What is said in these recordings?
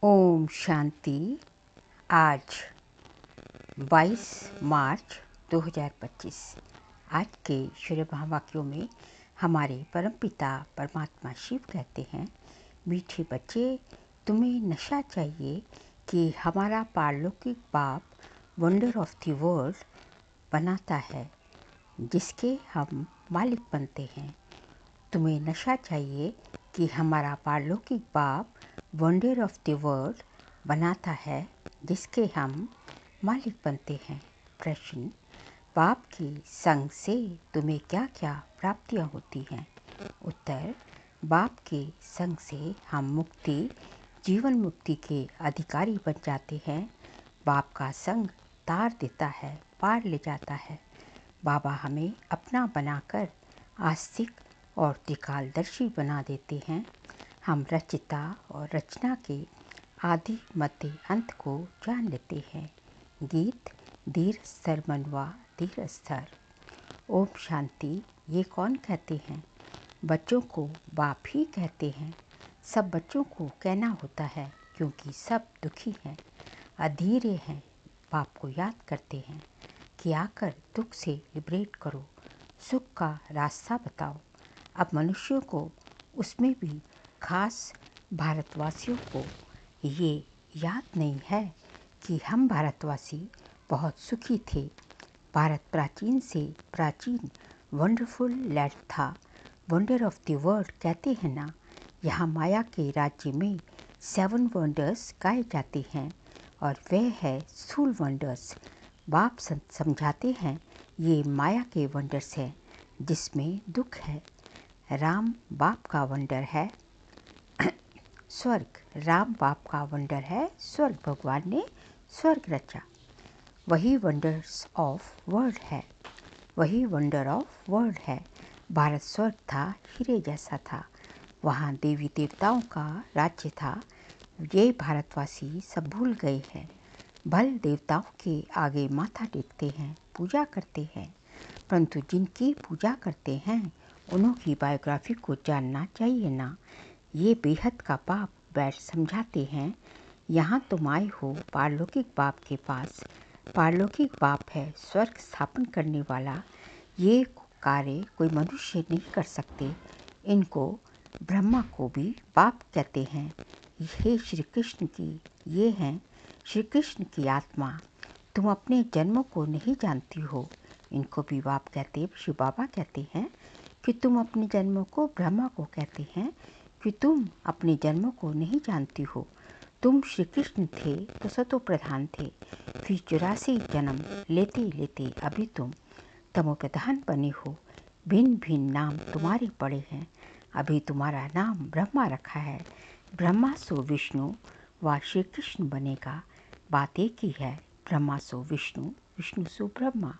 ओम शांति। आज 22 मार्च 2025। आज के सूर्य महावाक्यों में हमारे परमपिता परमात्मा शिव कहते हैं, मीठे बच्चे, तुम्हें नशा चाहिए कि हमारा पारलौकिक बाप वंडर ऑफ द वर्ल्ड बनाता है, जिसके हम मालिक बनते हैं। तुम्हें नशा चाहिए कि हमारा पारलौकिक बाप वंडर ऑफ द वर्ल्ड बनाता है, जिसके हम मालिक बनते हैं। प्रश्न: बाप के संग से तुम्हें क्या क्या प्राप्तियां होती हैं? उत्तर: बाप के संग से हम मुक्ति, जीवन मुक्ति के अधिकारी बन जाते हैं। बाप का संग तार देता है, पार ले जाता है। बाबा हमें अपना बनाकर आस्तिक और त्रिकालदर्शी बना देते हैं। हम रचिता और रचना के आदि मध्य अंत को जान लेते हैं। गीत: धीर स्तर मनवा धीर स्तर। ओम शांति। ये कौन कहते हैं? बच्चों को बाप ही कहते हैं। सब बच्चों को कहना होता है, क्योंकि सब दुखी हैं, अधीरे हैं। बाप को याद करते हैं कि आकर दुख से लिबरेट करो, सुख का रास्ता बताओ। अब मनुष्यों को, उसमें भी खास भारतवासियों को ये याद नहीं है कि हम भारतवासी बहुत सुखी थे। भारत प्राचीन से प्राचीन वंडरफुल लैंड था। वंडर ऑफ द वर्ल्ड कहते हैं ना। यहाँ माया के राज्य में 7 वंडर्स गाए जाते हैं, और वह है स्थूल वंडर्स। बाप समझाते हैं ये माया के वंडर्स हैं, जिसमें दुख है। राम बाप का वंडर है स्वर्ग। राम बाप का वंडर है स्वर्ग। भगवान ने स्वर्ग रचा। वही वंडर्स ऑफ वर्ल्ड है, वही वंडर ऑफ वर्ल्ड है। भारत स्वर्ग था, हीरे जैसा था। वहाँ देवी देवताओं का राज्य था। ये भारतवासी सब भूल गए हैं। भल देवताओं के आगे माथा टेकते हैं, पूजा करते हैं, परंतु जिनकी पूजा करते हैं उन्होंने बायोग्राफी को जानना चाहिए ना। ये बेहद का बाप बैठ समझाते हैं, यहाँ तुम आए हो पारलौकिक बाप के पास। पारलौकिक बाप है स्वर्ग स्थापन करने वाला। ये कार्य कोई मनुष्य नहीं कर सकते। इनको, ब्रह्मा को भी बाप कहते हैं। हे श्री कृष्ण की ये हैं श्री कृष्ण की आत्मा। तुम अपने जन्मों को नहीं जानती हो। इनको भी बाप कहते, शिव बाबा कहते हैं कि तुम अपने जन्मों को, ब्रह्मा को कहते हैं कि तुम अपने जन्मों को नहीं जानती हो। तुम श्री कृष्ण थे तो सतो प्रधान थे, फिर 84 जन्म लेते लेते अभी तुम तमो प्रधान बने हो। भिन्न भिन्न नाम तुम्हारे पड़े हैं। अभी तुम्हारा नाम ब्रह्मा रखा है। ब्रह्मा सो विष्णु व श्री कृष्ण बनेगा। बात एक ही है, ब्रह्मा सो विष्णु, विष्णु सो ब्रह्मा।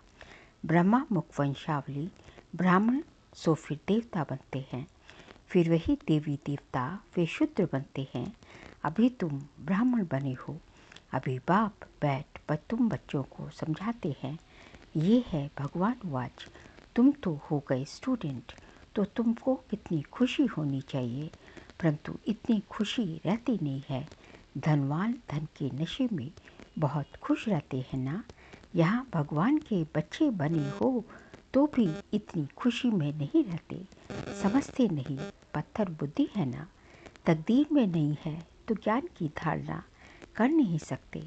ब्रह्मा मुख वंशावली, ब्राह्मण सो फिर देवता बनते हैं, फिर वही देवी देवता वे शूद्र बनते हैं। अभी तुम ब्राह्मण बने हो। अभी बाप बैठ तुम बच्चों को समझाते हैं। ये है भगवान वाच। तुम तो हो गए स्टूडेंट, तो तुमको कितनी खुशी होनी चाहिए, परंतु इतनी खुशी रहती नहीं है। धनवान धन के नशे में बहुत खुश रहते हैं ना। यहाँ भगवान के बच्चे बने हो तो भी इतनी खुशी में नहीं रहते। समझते नहीं, पत्थर बुद्धि है ना। तकदीर में नहीं है तो ज्ञान की धारणा कर नहीं सकते।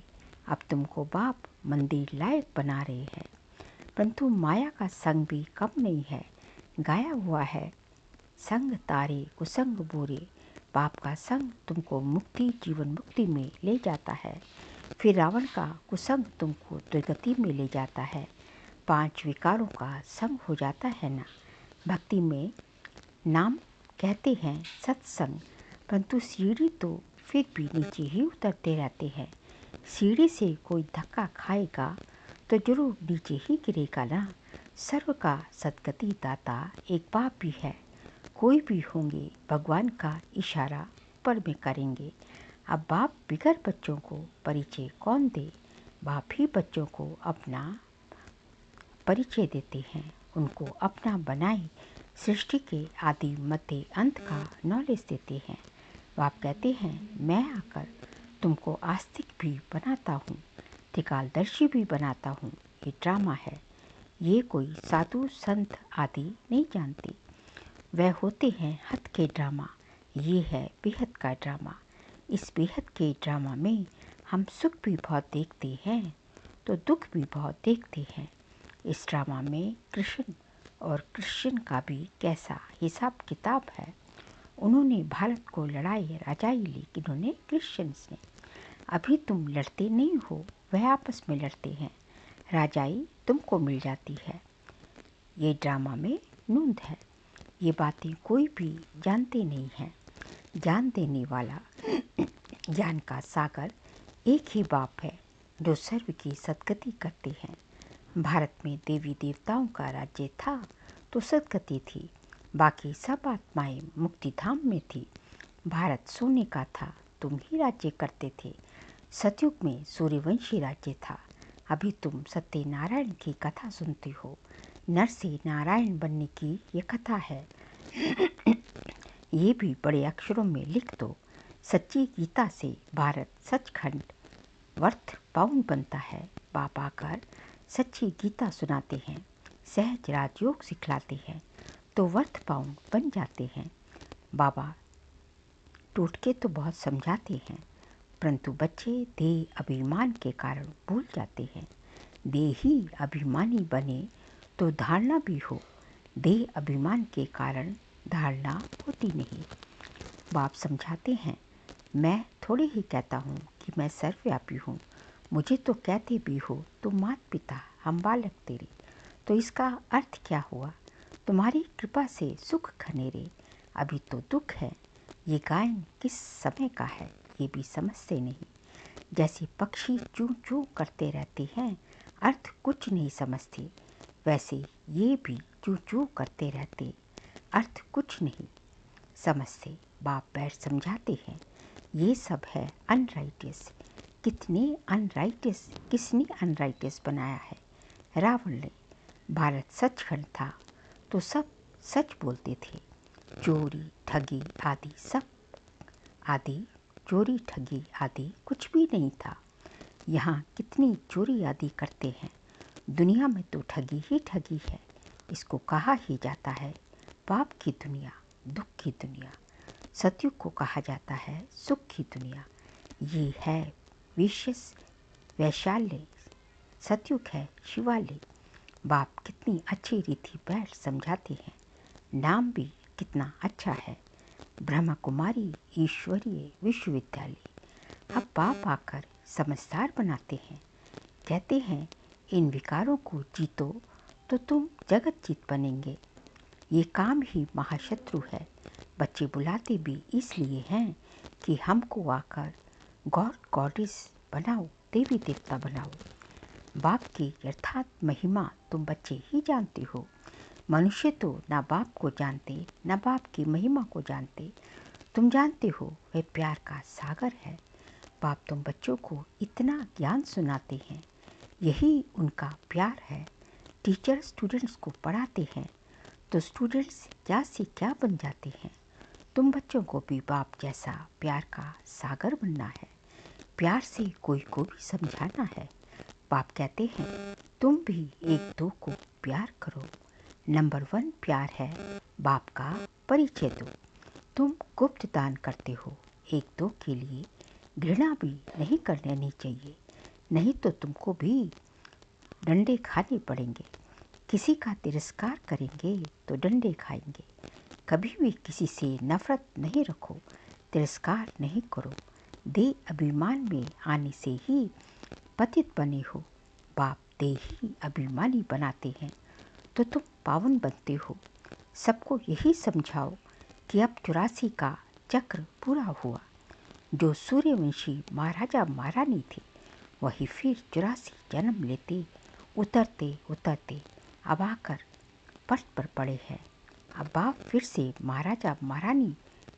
अब तुमको बाप मंदिर लायक बना रहे हैं, परंतु माया का संग भी कम नहीं है। गाया हुआ है, संग तारे कुसंग बोरे। बाप का संग तुमको मुक्ति, जीवन मुक्ति में ले जाता है। फिर रावण का कुसंग तुमको दुर्गति में ले जाता है। 5 विकारों का संग हो जाता है ना। भक्ति में नाम कहते हैं सत्संग, परंतु सीढ़ी तो फिर भी नीचे ही उतरते रहते हैं। सीढ़ी से कोई धक्का खाएगा तो जरूर नीचे ही गिरेगा ना। सर्व का सदगति दाता एक बाप भी है। कोई भी होंगे भगवान का इशारा ऊपर में करेंगे। अब बाप बिगड़ बच्चों को परिचय कौन दे? बाप ही बच्चों को अपना परिचय देते हैं, उनको अपना बनाए सृष्टि के आदि मध्य अंत का नॉलेज देते हैं। बाप कहते हैं, मैं आकर तुमको आस्तिक भी बनाता हूँ, त्रिकालदर्शी भी बनाता हूँ। ये ड्रामा है। ये कोई साधु संत आदि नहीं जानते। वह होते हैं हद के ड्रामा। ये है बेहद का ड्रामा। इस बेहद के ड्रामा में हम सुख भी बहुत देखते हैं तो दुख भी बहुत देखते हैं। इस ड्रामा में कृष्ण और क्रिश्चियन का भी कैसा हिसाब किताब है। उन्होंने भारत को लड़ाई राजाई, लेकिन उन्हें क्रिश्चियंस ने। अभी तुम लड़ते नहीं हो, वह आपस में लड़ते हैं। राजाई तुमको मिल जाती है। ये ड्रामा में नूंद है। ये बातें कोई भी जानते नहीं हैं। ज्ञान देने वाला, ज्ञान का सागर एक ही बाप है जो सर्व की सद्गति करते हैं। भारत में देवी देवताओं का राज्य था तो सद्गति थी। बाकी सब आत्माएं मुक्तिधाम में थी। भारत सोने का था, तुम ही राज्य करते थे। सतयुग में सूर्यवंशी राज्य था। अभी तुम सत्यनारायण की कथा सुनते हो। नर से नारायण बनने की ये कथा है। ये भी बड़े अक्षरों में लिख दो। सच्ची गीता से भारत सचखंड वर्थ पाउंड बनता है। बाप आकर सच्ची गीता सुनाते हैं, सहज राजयोग सिखलाते हैं तो वर्थ पाउंड बन जाते हैं। बाबा टोटके तो बहुत समझाते हैं, परंतु बच्चे देह अभिमान के कारण भूल जाते हैं। देह ही अभिमानी बने तो धारणा भी हो। देह अभिमान के कारण धारणा होती नहीं। बाप समझाते हैं, मैं थोड़े ही कहता हूँ कि मैं सर्वव्यापी हूँ। मुझे तो कहते भी हो तुम मात पिता, हम बालक तेरे। तो इसका अर्थ क्या हुआ? तुम्हारी कृपा से सुख खनेरे, अभी तो दुख है। ये गायन किस समय का है ये भी समझते नहीं। जैसे पक्षी चूं चूं करते रहते हैं, अर्थ कुछ नहीं समझते, वैसे ये भी चूं चूं करते रहते, अर्थ कुछ नहीं समझते। बाप बैठ समझाते हैं, ये सब है अनराइटियस। किसने अनराइटियस बनाया है? रावण ने। भारत सचखंड था तो सब सच बोलते थे। चोरी ठगी आदि सब आदि चोरी ठगी आदि कुछ भी नहीं था। यहाँ कितनी चोरी आदि करते हैं। दुनिया में तो ठगी ही ठगी है। इसको कहा ही जाता है पाप की दुनिया, दुख की दुनिया। सतयुग को कहा जाता है सुख की दुनिया। ये है विशेष वैशाल्य, सतयुग है शिवालय। बाप कितनी अच्छी रीति बैठ समझाते हैं। नाम भी कितना अच्छा है, ब्रह्मा कुमारी ईश्वरीय विश्वविद्यालय। अब बाप आकर समझदार बनाते हैं। कहते हैं इन विकारों को जीतो तो तुम जगत जीत बनेंगे। ये काम ही महाशत्रु है। बच्चे बुलाते भी इसलिए हैं कि हमको आकर गॉड गॉडेस बनाओ, देवी देवता बनाओ। बाप की यथार्थ महिमा तुम बच्चे ही जानते हो। मनुष्य तो ना बाप को जानते, ना बाप की महिमा को जानते। तुम जानते हो वह प्यार का सागर है। बाप तुम बच्चों को इतना ज्ञान सुनाते हैं, यही उनका प्यार है। टीचर स्टूडेंट्स को पढ़ाते हैं तो स्टूडेंट्स क्या से क्या बन जाते हैं। तुम बच्चों को भी बाप जैसा प्यार का सागर बनना है। प्यार से कोई को भी समझाना है। बाप कहते हैं तुम भी एक दो को प्यार करो। नंबर 1 प्यार है, बाप का परिचय दो। तुम गुप्त दान करते हो, एक दो के लिए घृणा भी नहीं करनी चाहिए, नहीं तो तुमको भी डंडे खाने पड़ेंगे। किसी का तिरस्कार करेंगे तो डंडे खाएंगे। कभी भी किसी से नफरत नहीं रखो, तिरस्कार नहीं करो। देह अभिमान में आने से ही पतित बने हो। बाप देह ही अभिमानी बनाते हैं तो तुम पावन बनते हो। सबको यही समझाओ कि अब 84 का चक्र पूरा हुआ। जो सूर्यवंशी महाराजा महारानी थे वही फिर 84 जन्म लेते, उतरते उतरते अब आकर पट पर पड़े हैं। अब बाप फिर से महाराजा महारानी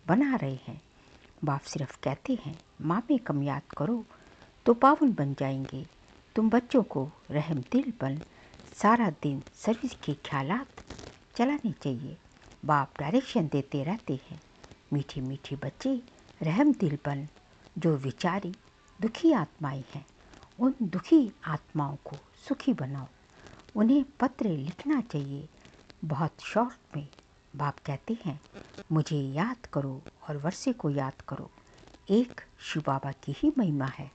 बना रहे हैं। बाप सिर्फ कहते हैं माँ में कम याद करो तो पावन बन जाएंगे। तुम बच्चों को रहम दिल बन सारा दिन सर्विस के ख्यालात चलाने चाहिए। बाप डायरेक्शन देते रहते हैं। मीठे मीठे बच्चे रहम दिल बन जो विचारी दुखी आत्माएं हैं, उन दुखी आत्माओं को सुखी बनाओ। उन्हें पत्र लिखना चाहिए, बहुत शॉर्ट में। बाप कहते हैं, मुझे याद करो और वर्षे को याद करो। एक शिव बाबा की ही महिमा है,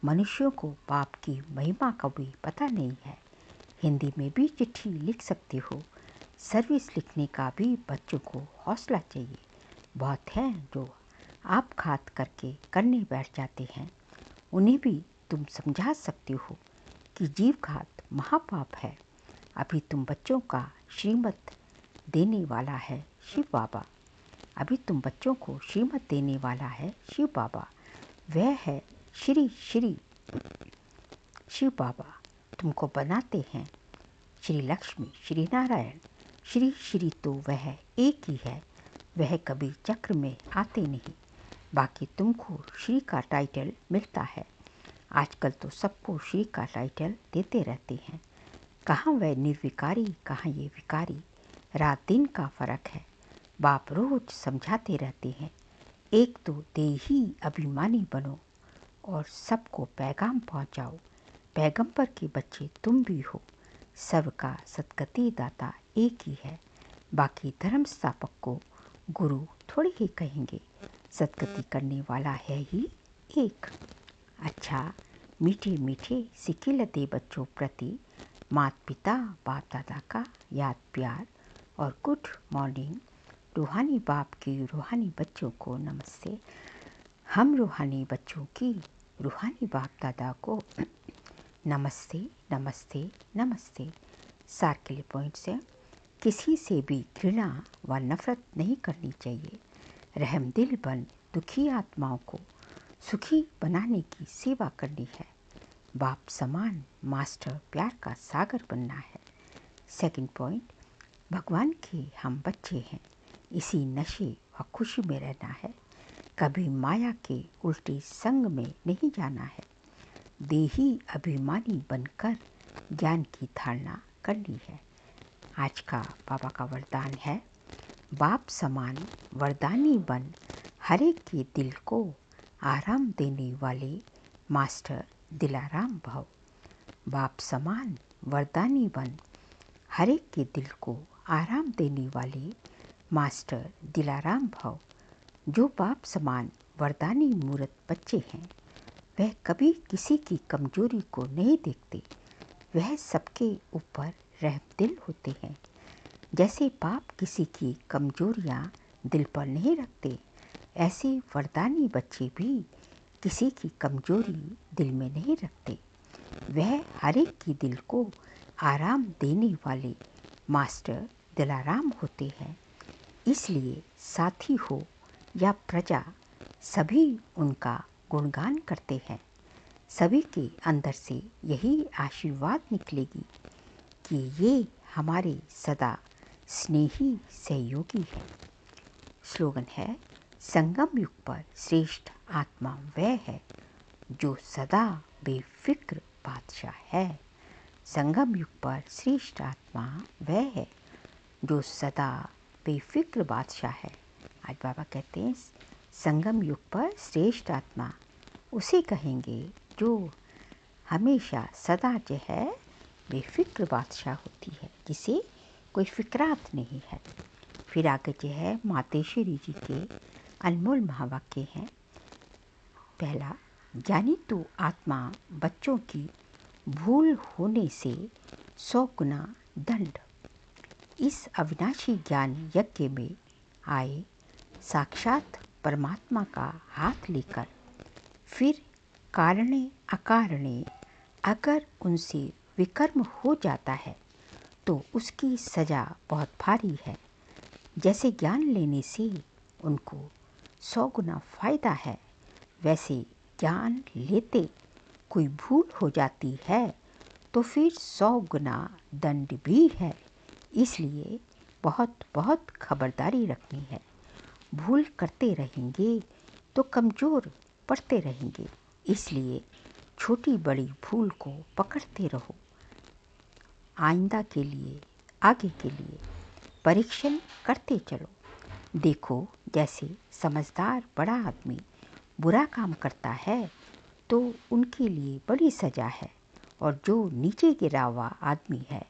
मनुष्यों को बाप की महिमा का भी पता नहीं है। हिंदी में भी चिट्ठी लिख सकते हो। सर्विस लिखने का भी बच्चों को हौसला चाहिए। बहुत हैं जो आप घात करके करने बैठ जाते हैं, उन्हें भी तुम समझा सकते हो कि जीव घात महापाप है। अभी तुम बच्चों का श्रीमत देने वाला है शिव बाबा। अभी तुम बच्चों को श्रीमत देने वाला है शिव बाबा। वह है श्री श्री शिव बाबा। तुमको बनाते हैं श्री लक्ष्मी, श्री नारायण। श्री श्री तो वह एक ही है, वह कभी चक्र में आते नहीं। बाकी तुमको श्री का टाइटल मिलता है। आजकल तो सबको श्री का टाइटल देते रहते हैं। कहाँ वह निर्विकारी, कहाँ ये विकारी। रात दिन का फर्क है। बाप रोज समझाते रहते हैं, एक तो देही अभिमानी बनो और सबको पैगाम पहुंचाओ। पैगंबर के बच्चे तुम भी हो। सबका सदगति दाता एक ही है। बाकी धर्म स्थापक को गुरु थोड़ी ही कहेंगे, सदगति करने वाला है ही एक। अच्छा, मीठे मीठे सिकिलते बच्चों प्रति माता पिता बाप दादा का याद प्यार और गुड मॉर्निंग। रूहानी बाप के रूहानी बच्चों को नमस्ते। हम रूहानी बच्चों की रूहानी बाप दादा को नमस्ते नमस्ते नमस्ते। सार के लिए पॉइंट्स हैं, किसी से भी घृणा व नफरत नहीं करनी चाहिए। रहम दिल बन दुखी आत्माओं को सुखी बनाने की सेवा करनी है। बाप समान मास्टर प्यार का सागर बनना है। सेकंड पॉइंट, भगवान के हम बच्चे हैं, इसी नशे व खुशी में रहना है। कभी माया के उल्टे संग में नहीं जाना है। देही अभिमानी बनकर ज्ञान की धारणा करनी है। आज का बाबा का वरदान है, बाप समान वरदानी बन हरेक के दिल को आराम देने वाले मास्टर दिलाराम भव। बाप समान वरदानी बन हरेक के दिल को आराम देने वाले मास्टर दिलाराम भव। जो बाप समान वरदानी मूर्त बच्चे हैं, वह कभी किसी की कमजोरी को नहीं देखते। वह सबके ऊपर रहमदिल होते हैं। जैसे बाप किसी की कमजोरियां दिल पर नहीं रखते, ऐसे वरदानी बच्चे भी किसी की कमजोरी दिल में नहीं रखते। वह हर एक की दिल को आराम देने वाले मास्टर दिलाराम होते हैं। इसलिए साथी हो या प्रजा, सभी उनका गुणगान करते हैं। सभी के अंदर से यही आशीर्वाद निकलेगी कि ये हमारे सदा स्नेही सहयोगी हैं। स्लोगन है, संगम युग पर श्रेष्ठ आत्मा वह है जो सदा बेफिक्र बादशाह है। संगम युग पर श्रेष्ठ आत्मा वह है जो सदा बेफिक्र बादशाह है। आज बाबा कहते हैं, संगम युग पर श्रेष्ठ आत्मा उसे कहेंगे जो हमेशा सदा जो है बेफिक्र बादशाह होती है, जिसे कोई फिक्रात नहीं है। फिर आगे जो है मातेश्वरी जी के अनमोल महावाक्य हैं। पहला, ज्ञानी तो आत्मा बच्चों की भूल होने से 100 गुना दंड। इस अविनाशी ज्ञान यज्ञ में आए साक्षात परमात्मा का हाथ लेकर, फिर कारणे अकारणे अगर उनसे विकर्म हो जाता है तो उसकी सजा बहुत भारी है। जैसे ज्ञान लेने से उनको 100 गुना फायदा है, वैसे ज्ञान लेते कोई भूल हो जाती है तो फिर 100 गुना दंड भी है। इसलिए बहुत बहुत खबरदारी रखनी है। भूल करते रहेंगे तो कमज़ोर पड़ते रहेंगे। इसलिए छोटी बड़ी भूल को पकड़ते रहो। आइंदा के लिए, आगे के लिए परीक्षण करते चलो। देखो, जैसे समझदार बड़ा आदमी बुरा काम करता है तो उनके लिए बड़ी सज़ा है, और जो नीचे गिरा हुआ आदमी है,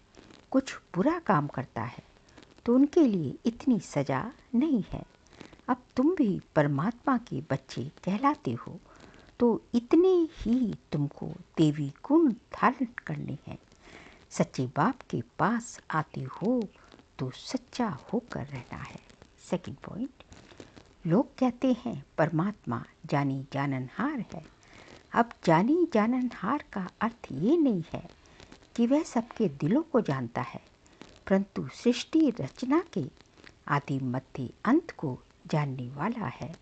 कुछ बुरा काम करता है, तो उनके लिए इतनी सज़ा नहीं है। अब तुम भी परमात्मा के बच्चे कहलाते हो, तो इतने ही तुमको देवी गुण धारण करने हैं। सच्चे बाप के पास आते हो तो सच्चा होकर रहना है। सेकंड पॉइंट, लोग कहते हैं परमात्मा जानी जाननहार है। अब जानी जाननहार का अर्थ ये नहीं है कि वह सबके दिलों को जानता है, परंतु सृष्टि रचना के आदि मध्य अंत को जानने वाला है।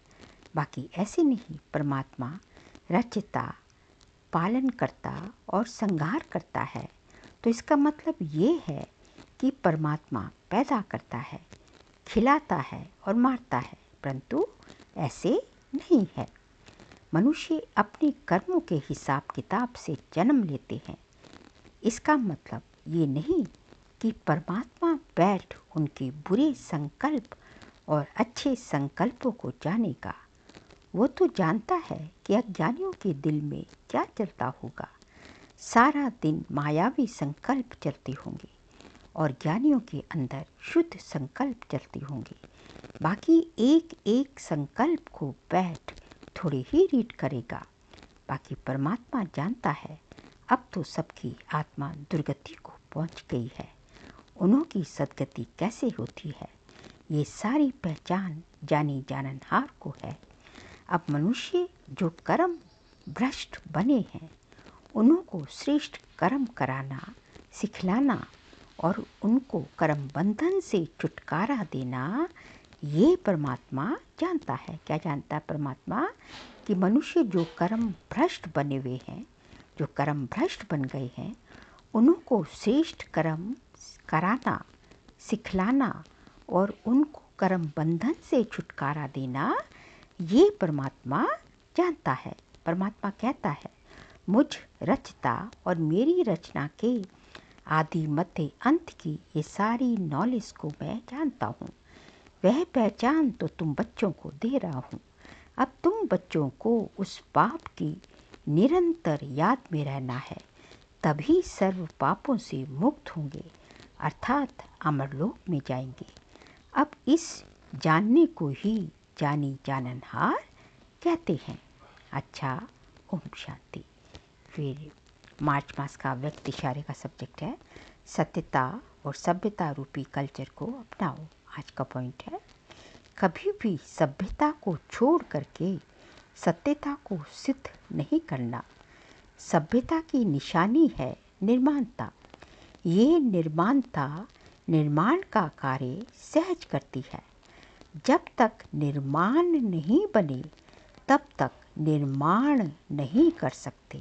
बाकी ऐसे नहीं, परमात्मा रचता, पालन करता और संहार करता है, तो इसका मतलब ये है कि परमात्मा पैदा करता है, खिलाता है और मारता है, परंतु ऐसे नहीं है। मनुष्य अपने कर्मों के हिसाब किताब से जन्म लेते हैं। इसका मतलब ये नहीं कि परमात्मा बैठ उनके बुरे संकल्प और अच्छे संकल्पों को जानेगा। वो तो जानता है कि अज्ञानियों के दिल में क्या चलता होगा। सारा दिन मायावी संकल्प चलते होंगे और ज्ञानियों के अंदर शुद्ध संकल्प चलते होंगे। बाकी एक एक संकल्प को बैठ थोड़े ही रीड करेगा। बाकी परमात्मा जानता है अब तो सबकी आत्मा दुर्गति को पहुंच गई है, उन्हों की सदगति कैसे होती है, ये सारी पहचान जानी जाननहार को है। अब मनुष्य जो कर्म भ्रष्ट बने हैं, उन्हों को श्रेष्ठ कर्म कराना, सिखलाना और उनको कर्म बंधन से छुटकारा देना, ये परमात्मा जानता है। क्या जानता है परमात्मा? कि मनुष्य जो कर्म भ्रष्ट बने हुए हैं, जो कर्म भ्रष्ट बन गए हैं, उन्हों को श्रेष्ठ कर्म कराना, सिखलाना और उनको कर्म बंधन से छुटकारा देना, ये परमात्मा जानता है। परमात्मा कहता है, मुझ रचता और मेरी रचना के आदि मध्य अंत की ये सारी नॉलेज को मैं जानता हूँ। वह पहचान तो तुम बच्चों को दे रहा हूँ। अब तुम बच्चों को उस पाप की निरंतर याद में रहना है, तभी सर्व पापों से मुक्त होंगे, अर्थात अमरलोक में जाएंगे। अब इस जानने को ही जानी जाननहार कहते हैं। अच्छा, ओम शांति। फिर मार्च मास का व्यक्त इशारे का सब्जेक्ट है सत्यता और सभ्यता रूपी कल्चर को अपनाओ। आज का पॉइंट है, कभी भी सभ्यता को छोड़ करके सत्यता को सिद्ध नहीं करना। सभ्यता की निशानी है निर्माणता। ये निर्माणता निर्माण का कार्य सहज करती है। जब तक निर्माण नहीं बने तब तक निर्माण नहीं कर सकते,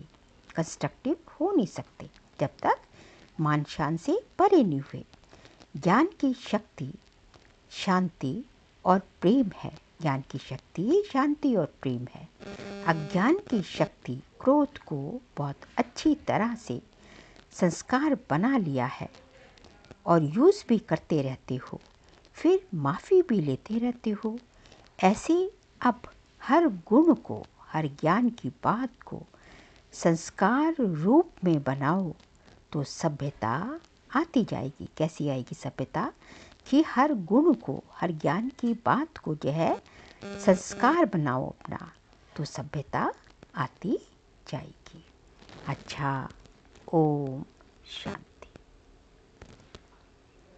कंस्ट्रक्टिव हो नहीं सकते, जब तक मान शान से परे नहीं हुए। ज्ञान की शक्ति शांति और प्रेम है। ज्ञान की शक्ति शांति और प्रेम है। अज्ञान की शक्ति क्रोध को बहुत अच्छी तरह से संस्कार बना लिया है और यूज़ भी करते रहते हो, फिर माफ़ी भी लेते रहते हो। ऐसे अब हर गुण को, हर ज्ञान की बात को संस्कार रूप में बनाओ तो सभ्यता आती जाएगी। कैसी आएगी सभ्यता? कि हर गुण को, हर ज्ञान की बात को जो है संस्कार बनाओ अपना, तो सभ्यता आती जाएगी। अच्छा, ओम शांति।